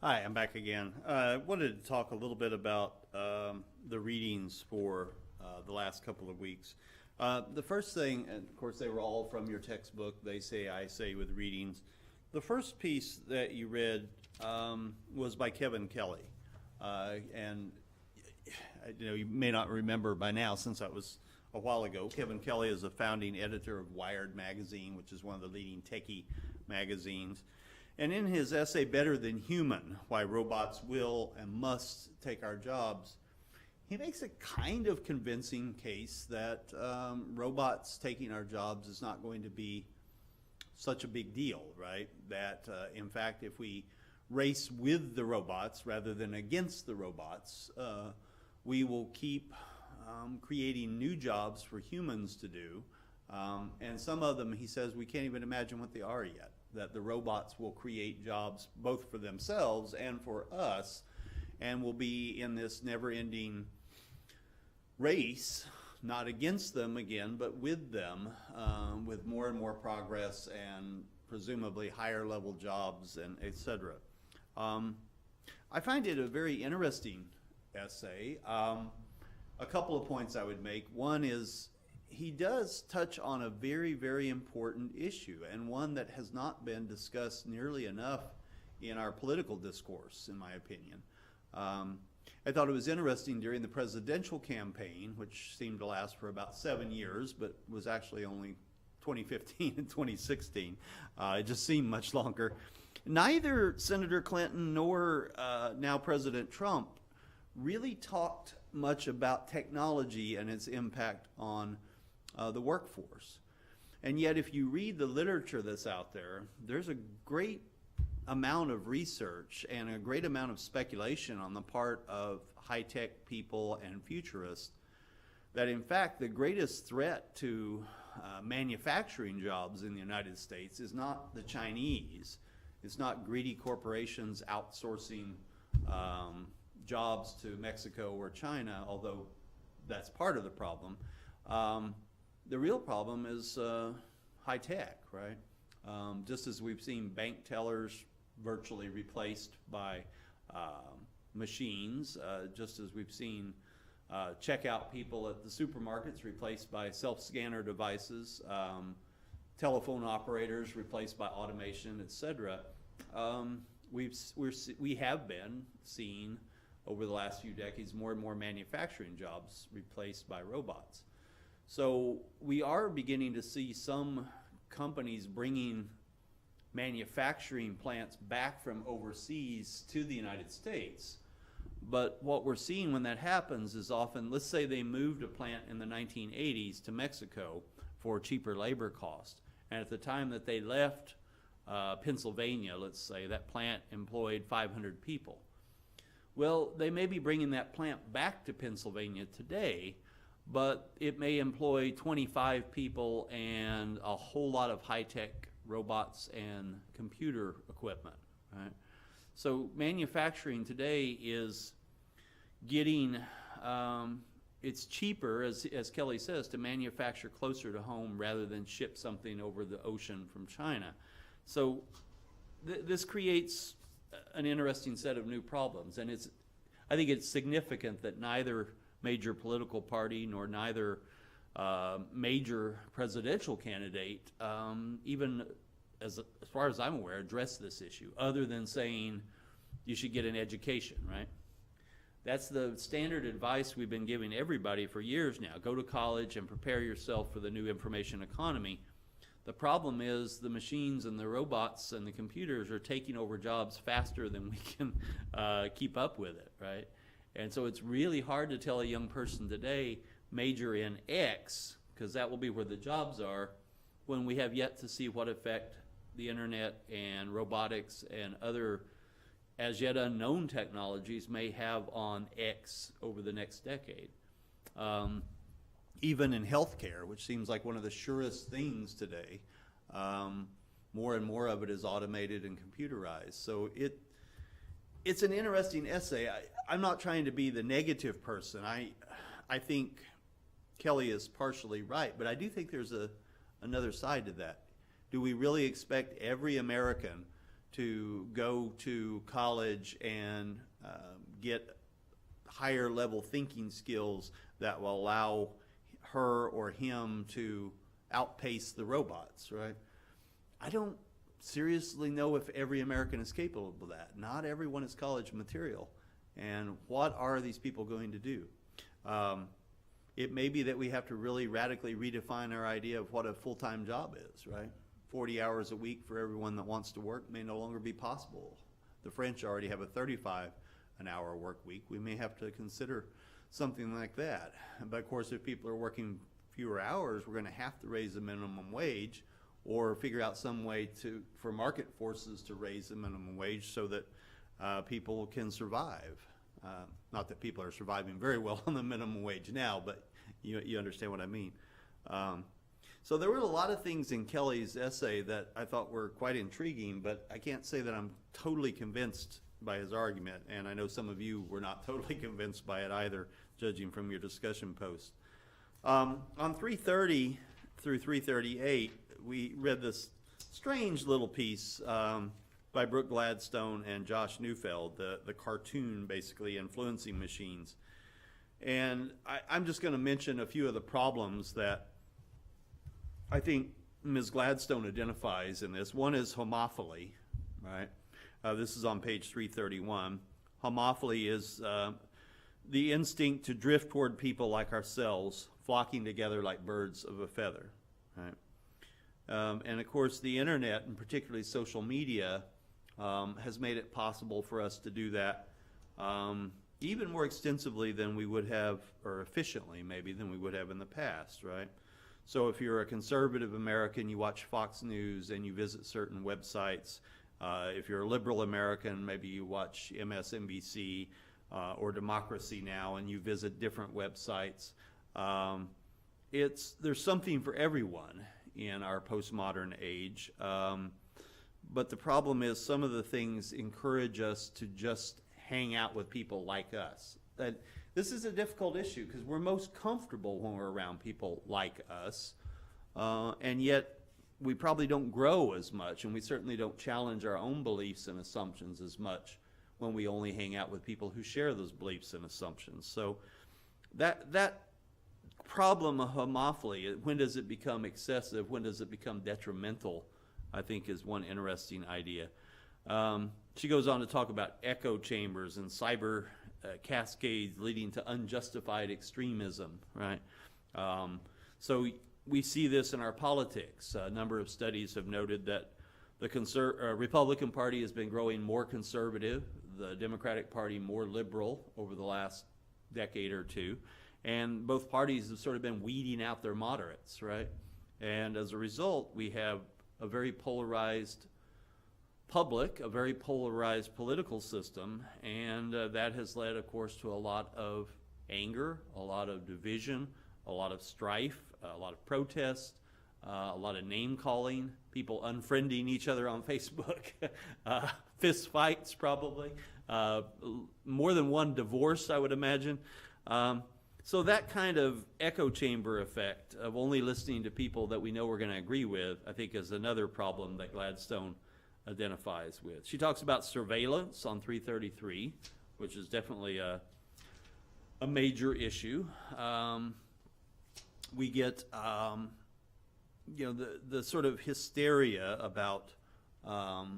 Hi, I'm back again. I wanted to talk a little bit about the readings for the last couple of weeks. The first thing, and of course they were all from your textbook, They Say, I Say with readings. The first piece that you read was by Kevin Kelley. And you may not remember by now, since that was a while ago. Kevin Kelley is a founding editor of Wired magazine, which is one of the leading techie magazines. And in his essay, Better Than Human, Why Robots Will and Must Take Our Jobs, he makes a kind of convincing case that robots taking our jobs is not going to be such a big deal, right? That in fact, if we race with the robots rather than against the robots, we will keep creating new jobs for humans to do. And some of them, he says, we can't even imagine what they are yet. That the robots will create jobs both for themselves and for us, and will be in this never-ending race, not against them again, but with them, with more and more progress and presumably higher level jobs and etc. I find it a very interesting essay. A couple of points I would make. One is, he does touch on a very, very important issue, and one that has not been discussed nearly enough in our political discourse, in my opinion. I thought it was interesting during the presidential campaign, which seemed to last for about 7 years, but was actually only 2015 and 2016. It just seemed much longer. Neither Senator Clinton nor now President Trump really talked much about technology and its impact on the workforce. And yet, if you read the literature that's out there, there's a great amount of research and a great amount of speculation on the part of high-tech people and futurists that, in fact, the greatest threat to manufacturing jobs in the United States is not the Chinese. It's not greedy corporations outsourcing jobs to Mexico or China, although that's part of the problem. The real problem is high tech, right? Just as we've seen bank tellers virtually replaced by machines, just as we've seen checkout people at the supermarkets replaced by self-scanner devices, telephone operators replaced by automation, etc. We have been seeing over the last few decades more and more manufacturing jobs replaced by robots. So we are beginning to see some companies bringing manufacturing plants back from overseas to the United States. But what we're seeing when that happens is often, let's say they moved a plant in the 1980s to Mexico for cheaper labor cost. And at the time that they left Pennsylvania, let's say, that plant employed 500 people. Well, they may be bringing that plant back to Pennsylvania today, but it may employ 25 people and a whole lot of high-tech robots and computer equipment, right? So manufacturing today is getting, it's cheaper, as Kelly says, to manufacture closer to home rather than ship something over the ocean from China. So this creates an interesting set of new problems, and I think it's significant that neither major political party nor neither major presidential candidate, even as far as I'm aware, address this issue, other than saying you should get an education, right? That's the standard advice we've been giving everybody for years now. Go to college and prepare yourself for the new information economy. The problem is the machines and the robots and the computers are taking over jobs faster than we can keep up with it, right? And so it's really hard to tell a young person today, major in X, because that will be where the jobs are, when we have yet to see what effect the internet and robotics and other as yet unknown technologies may have on X over the next decade. Even in healthcare, which seems like one of the surest things today, more and more of it is automated and computerized. So it's an interesting essay. I'm not trying to be the negative person. I think Kelly is partially right, but I do think there's another side to that. Do we really expect every American to go to college and get higher level thinking skills that will allow her or him to outpace the robots, right? I don't seriously know if every American is capable of that. Not everyone is college material. And what are these people going to do? It may be that we have to really radically redefine our idea of what a full-time job is, right? 40 hours a week for everyone that wants to work may no longer be possible. The French already have a 35-an-hour work week. We may have to consider something like that. But of course, if people are working fewer hours, we're going to have to raise the minimum wage or figure out some way for market forces to raise the minimum wage so that people can survive. Not that people are surviving very well on the minimum wage now, but you understand what I mean. So there were a lot of things in Kelley's essay that I thought were quite intriguing, but I can't say that I'm totally convinced by his argument, and I know some of you were not totally convinced by it either, judging from your discussion post. On 330 through 338, we read this strange little piece by Brooke Gladstone and Josh Neufeld, the cartoon basically influencing machines. And I'm just going to mention a few of the problems that I think Ms. Gladstone identifies in this. One is homophily, right? This is on page 331. Homophily is the instinct to drift toward people like ourselves, flocking together like birds of a feather, right? And of course, the internet, and particularly social media, has made it possible for us to do that even more extensively than we would have, or efficiently maybe, than we would have in the past, right? So if you're a conservative American, you watch Fox News and you visit certain websites. If you're a liberal American, maybe you watch MSNBC or Democracy Now! And you visit different websites. There's something for everyone in our postmodern age. But the problem is some of the things encourage us to just hang out with people like us. This is a difficult issue because we're most comfortable when we're around people like us, and yet we probably don't grow as much, and we certainly don't challenge our own beliefs and assumptions as much when we only hang out with people who share those beliefs and assumptions. So that problem of homophily, when does it become excessive, when does it become detrimental, I think is one interesting idea. She goes on to talk about echo chambers and cyber cascades leading to unjustified extremism, right? So we see this in our politics. A number of studies have noted that the Republican Party has been growing more conservative, the Democratic Party more liberal over the last decade or two, and both parties have sort of been weeding out their moderates, right? And as a result, we have a very polarized public, a very polarized political system, and that has led, of course, to a lot of anger, a lot of division, a lot of strife, a lot of protest, a lot of name-calling, people unfriending each other on Facebook, fist fights probably, more than one divorce, I would imagine. So that kind of echo chamber effect of only listening to people that we know we're going to agree with, I think is another problem that Gladstone identifies with. She talks about surveillance on 333, which is definitely a major issue. We get the sort of hysteria about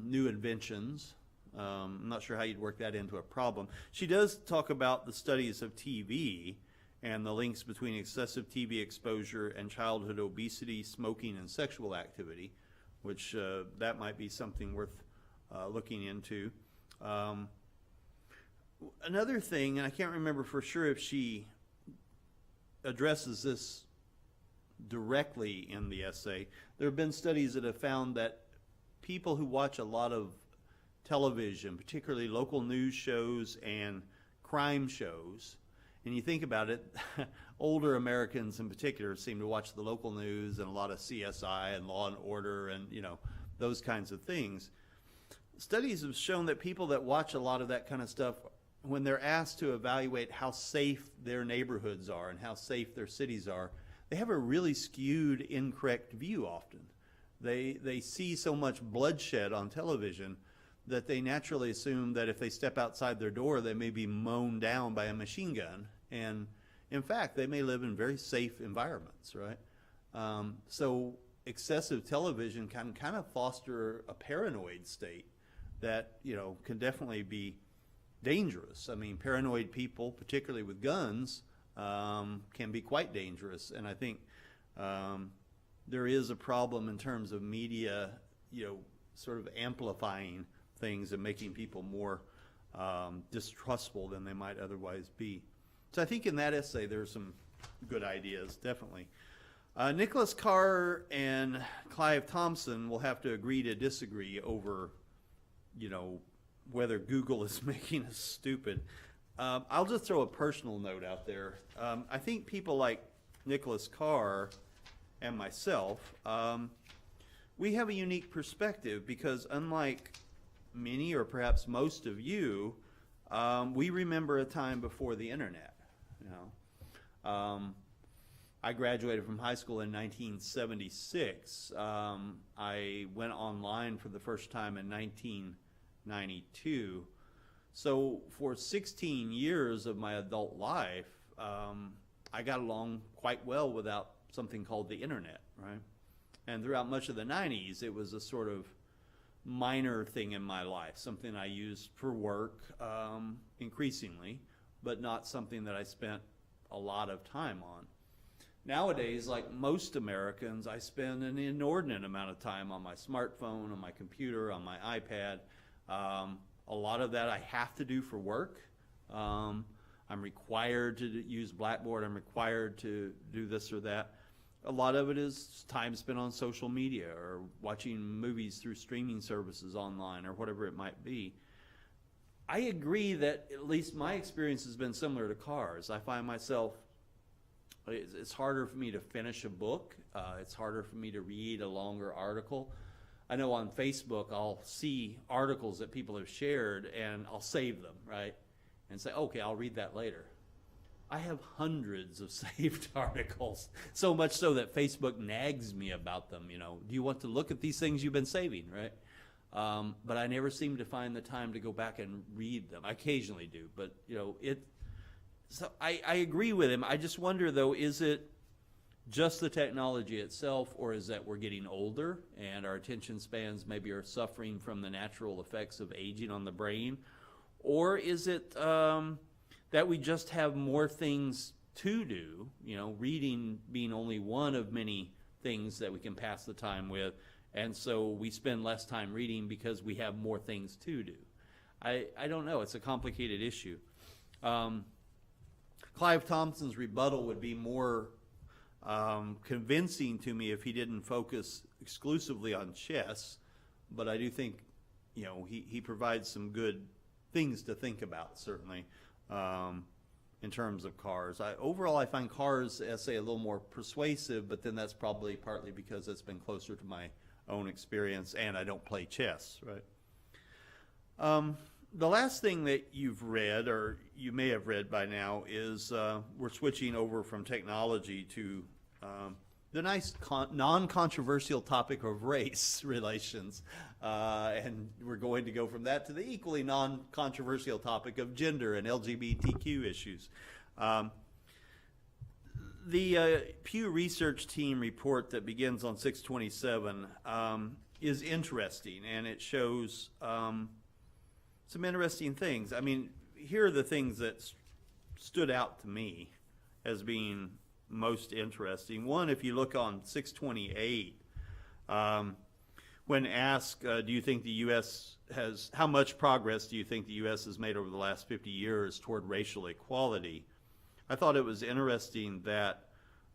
new inventions. I'm not sure how you'd work that into a problem. She does talk about the studies of TV and the links between excessive TV exposure and childhood obesity, smoking, and sexual activity, which that might be something worth looking into. Another thing, and I can't remember for sure if she addresses this directly in the essay, there have been studies that have found that people who watch a lot of television, particularly local news shows and crime shows, and you think about it, older Americans in particular seem to watch the local news and a lot of CSI and Law and Order and those kinds of things. Studies have shown that people that watch a lot of that kind of stuff, when they're asked to evaluate how safe their neighborhoods are and how safe their cities are, they have a really skewed, incorrect view often. They see so much bloodshed on television that they naturally assume that if they step outside their door, they may be mown down by a machine gun. And in fact, they may live in very safe environments, right? So excessive television can kind of foster a paranoid state that, can definitely be dangerous. I mean, paranoid people, particularly with guns, can be quite dangerous. And I think there is a problem in terms of media, sort of amplifying things and making people more distrustful than they might otherwise be. So I think in that essay there's some good ideas, definitely. Nicholas Carr and Clive Thompson will have to agree to disagree over, whether Google is making us stupid. I'll just throw a personal note out there. I think people like Nicholas Carr and myself, we have a unique perspective because unlike many or perhaps most of you, we remember a time before the internet. I graduated from high school in 1976. I went online for the first time in 1992. So for 16 years of my adult life, I got along quite well without something called the internet, right? And throughout much of the 90s, it was a sort of minor thing in my life, something I used for work increasingly, but not something that I spent a lot of time on. Nowadays, like most Americans, I spend an inordinate amount of time on my smartphone, on my computer, on my iPad. A lot of that I have to do for work. I'm required to use Blackboard. I'm required to do this or that. A lot of it is time spent on social media or watching movies through streaming services online or whatever it might be. I agree that at least my experience has been similar to Carr's. I find myself, it's harder for me to finish a book. It's harder for me to read a longer article. I know on Facebook I'll see articles that people have shared and I'll save them, right? And say, okay, I'll read that later. I have hundreds of saved articles, so much so that Facebook nags me about them. Do you want to look at these things you've been saving, right? But I never seem to find the time to go back and read them. I occasionally do, but so I agree with him. I just wonder though, is it just the technology itself, or is that we're getting older and our attention spans maybe are suffering from the natural effects of aging on the brain? Or is it that we just have more things to do, reading being only one of many things that we can pass the time with, and so we spend less time reading because we have more things to do? I don't know. It's a complicated issue. Clive Thompson's rebuttal would be more convincing to me if he didn't focus exclusively on chess, but I do think he provides some good things to think about, certainly, in terms of Carr's. Overall, I find Carr's essay a little more persuasive, but then that's probably partly because it's been closer to my own experience and I don't play chess, right? The last thing that you've read, or you may have read by now, is we're switching over from technology to the nice non-controversial topic of race relations. And we're going to go from that to the equally non-controversial topic of gender and LGBTQ issues. The Pew Research Team report that begins on 6/27 is interesting, and it shows some interesting things. I mean, here are the things that stood out to me as being most interesting. One, if you look on 6/28, when asked, do you think the U.S. how much progress do you think the U.S. has made over the last 50 years toward racial equality? I thought it was interesting that,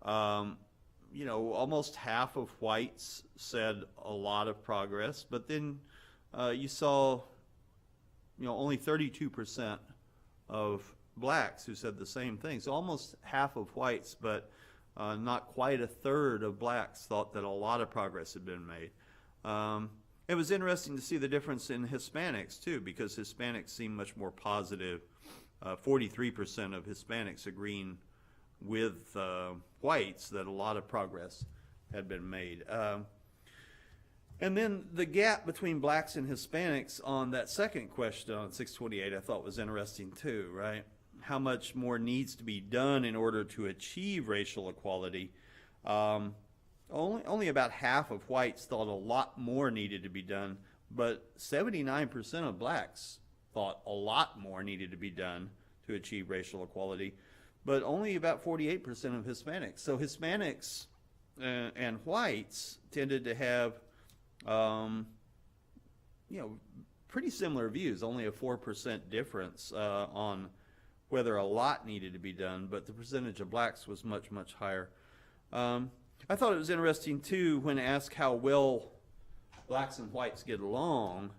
almost half of whites said a lot of progress, but then you saw, only 32% of blacks who said the same thing. So almost half of whites, but not quite a third of blacks thought that a lot of progress had been made. It was interesting to see the difference in Hispanics too, because Hispanics seem much more positive. 43% of Hispanics agreeing with whites that a lot of progress had been made. And then the gap between blacks and Hispanics on that second question on 628 I thought was interesting too, right? How much more needs to be done in order to achieve racial equality? Only about half of whites thought a lot more needed to be done, but 79% of blacks thought a lot more needed to be done to achieve racial equality, but only about 48% of Hispanics. So Hispanics and whites tended to have pretty similar views, only a 4% difference on whether a lot needed to be done, but the percentage of blacks was much, much higher. I thought it was interesting too when asked how well blacks and whites get along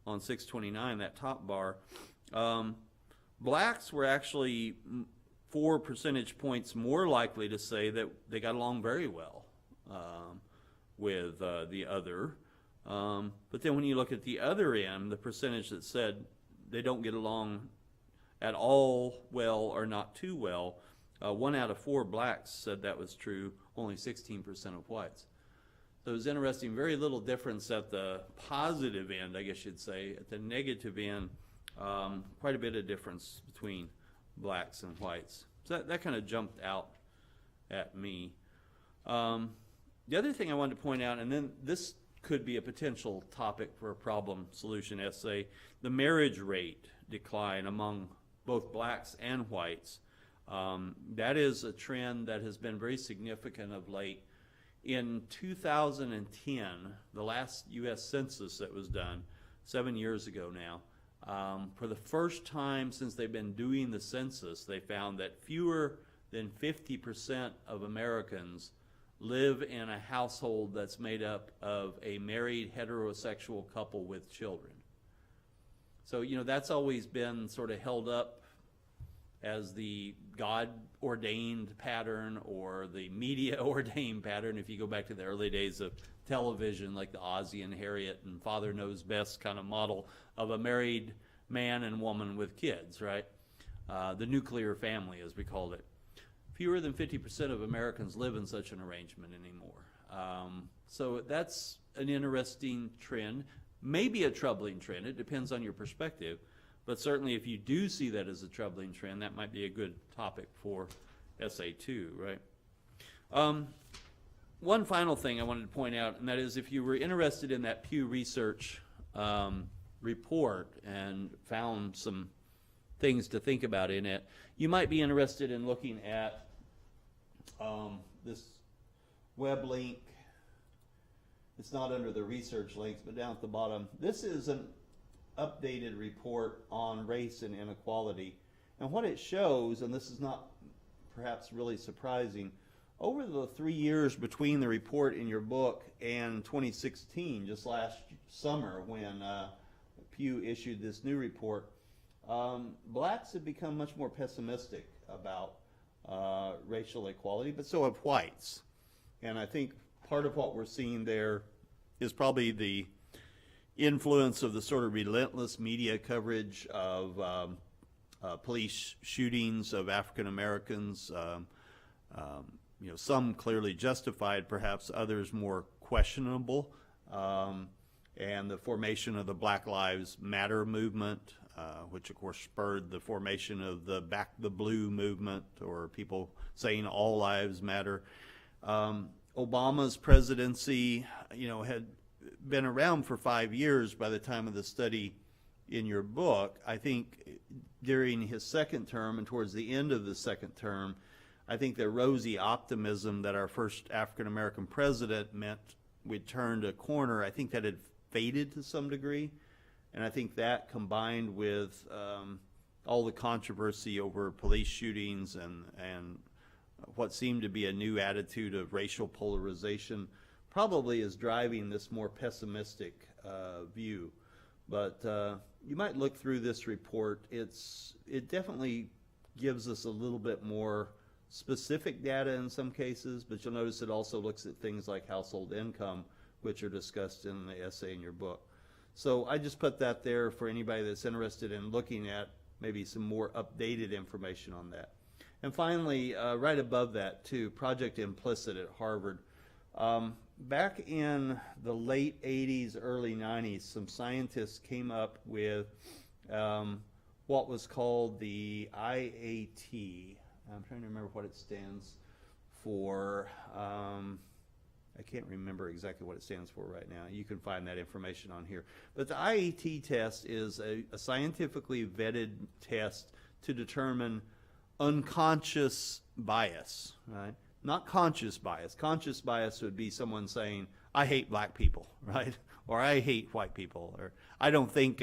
on 629, that top bar. Blacks were actually 4 percentage points more likely to say that they got along very well with the other. But then when you look at the other end, the percentage that said they don't get along at all well or not too well, 1 out of 4 blacks said that was true, only 16% of whites. So it was interesting, very little difference at the positive end, I guess you'd say. At the negative end, quite a bit of difference between blacks and whites. So that kind of jumped out at me. The other thing I wanted to point out, and then this could be a potential topic for a problem solution essay, the marriage rate decline among both blacks and whites. That is a trend that has been very significant of late. In 2010, the last U.S. Census that was done, 7 years ago now, for the first time since they've been doing the census, they found that fewer than 50% of Americans live in a household that's made up of a married heterosexual couple with children. So, that's always been sort of held up as the God-ordained pattern or the media-ordained pattern. If you go back to the early days of television, like the Ozzie and Harriet and Father Knows Best kind of model of a married man and woman with kids, right? The nuclear family, as we called it. Fewer than 50% of Americans live in such an arrangement anymore. So that's an interesting trend, maybe a troubling trend. It depends on your perspective. But certainly if you do see that as a troubling trend, that might be a good topic for Essay 2, right? One final thing I wanted to point out, and that is if you were interested in that Pew Research report and found some things to think about in it, you might be interested in looking at this web link. It's not under the research links, but down at the bottom. This is an updated report on race and inequality. And what it shows, and this is not perhaps really surprising, over the 3 years between the report in your book and 2016, just last summer when Pew issued this new report, blacks have become much more pessimistic about racial equality, but so have whites. And I think part of what we're seeing there is probably the influence of the sort of relentless media coverage of police shootings of African Americans, some clearly justified, perhaps others more questionable, and the formation of the Black Lives Matter movement, which of course spurred the formation of the Back the Blue movement, or people saying all lives matter. Obama's presidency, had been around for 5 years by the time of the study in your book. I think during his second term and towards the end of the second term, I think the rosy optimism that our first African-American president meant we'd turned a corner, I think that had faded to some degree. And I think that combined with all the controversy over police shootings and what seemed to be a new attitude of racial polarization probably is driving this more pessimistic view. But you might look through this report. It definitely gives us a little bit more specific data in some cases, but you'll notice it also looks at things like household income, which are discussed in the essay in your book. So I just put that there for anybody that's interested in looking at maybe some more updated information on that. And finally, right above that too, Project Implicit at Harvard. back in the late 80s, early 90s, some scientists came up with what was called the IAT. I'm trying to remember what it stands for. I can't remember exactly what it stands for right now. You can find that information on here. But the IAT test is a scientifically vetted test to determine unconscious bias, right? Not conscious bias. Conscious bias would be someone saying, I hate black people, right? Or I hate white people, or I don't think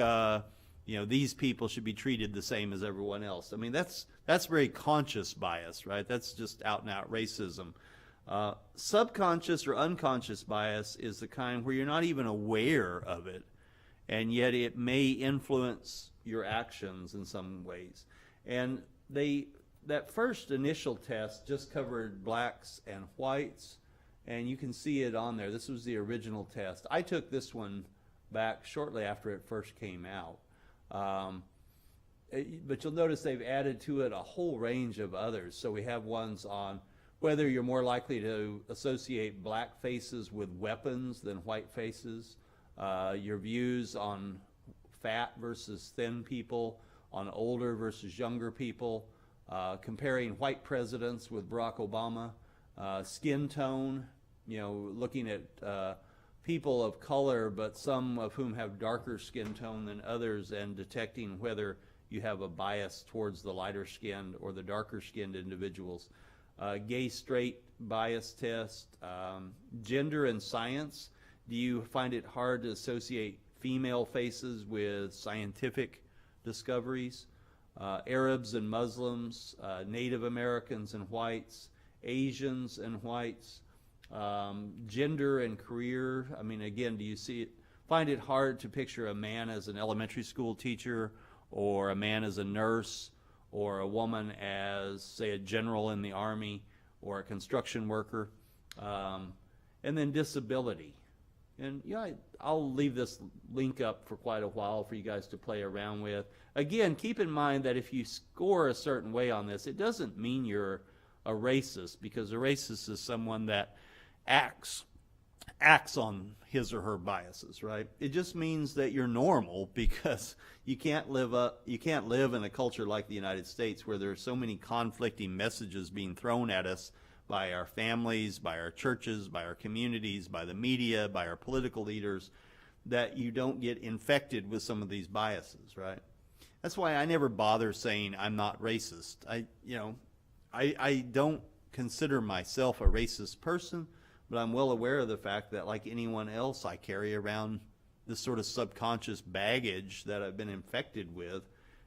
these people should be treated the same as everyone else. I mean, that's very conscious bias, right? That's just out and out racism. Subconscious or unconscious bias is the kind where you're not even aware of it, and yet it may influence your actions in some ways. And that first initial test just covered blacks and whites, and you can see it on there. This was the original test. I took this one back shortly after it first came out. But you'll notice they've added to it a whole range of others. So we have ones on whether you're more likely to associate black faces with weapons than white faces, your views on fat versus thin people, on older versus younger people, comparing white presidents with Barack Obama, skin tone, looking at people of color, but some of whom have darker skin tone than others, and detecting whether you have a bias towards the lighter skinned or the darker skinned individuals. Gay straight bias test, gender and science. Do you find it hard to associate female faces with scientific discoveries? Arabs and Muslims, Native Americans and whites, Asians and whites, gender and career. I mean, again, do you find it hard to picture a man as an elementary school teacher, or a man as a nurse, or a woman as, say, a general in the Army, or a construction worker? And then disability. And I'll leave this link up for quite a while for you guys to play around with. Again, keep in mind that if you score a certain way on this, it doesn't mean you're a racist, because a racist is someone that acts on his or her biases, right? It just means that you're normal, because you can't live in a culture like the United States where there are so many conflicting messages being thrown at us by our families, by our churches, by our communities, by the media, by our political leaders, that you don't get infected with some of these biases, right? That's why I never bother saying I'm not racist. I don't consider myself a racist person, but I'm well aware of the fact that, like anyone else, I carry around this sort of subconscious baggage that I've been infected with.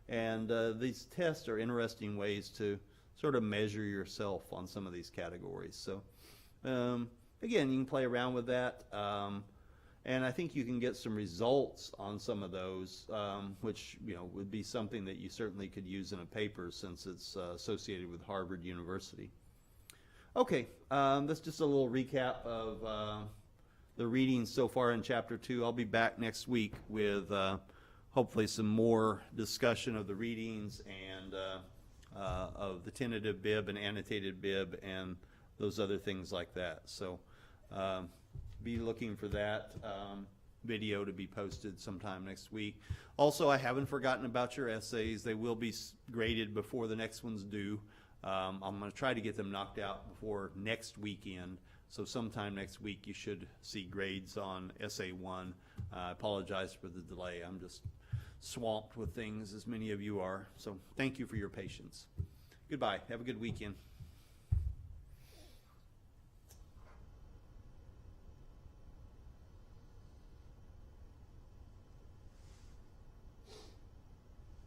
And these tests are interesting ways to sort of measure yourself on some of these categories. So again, you can play around with that. And I think you can get some results on some of those, which would be something that you certainly could use in a paper, since it's associated with Harvard University. Okay, that's just a little recap of the readings so far in Chapter 2. I'll be back next week with hopefully some more discussion of the readings and of the tentative bib and annotated bib and those other things like that. So be looking for that video to be posted sometime next week. Also, I haven't forgotten about your essays. They will be graded before the next one's due. I'm going to try to get them knocked out before next weekend. So sometime next week you should see grades on Essay 1. I apologize for the delay. I'm just swamped with things, as many of you are. So thank you for your patience. Goodbye. Have a good weekend.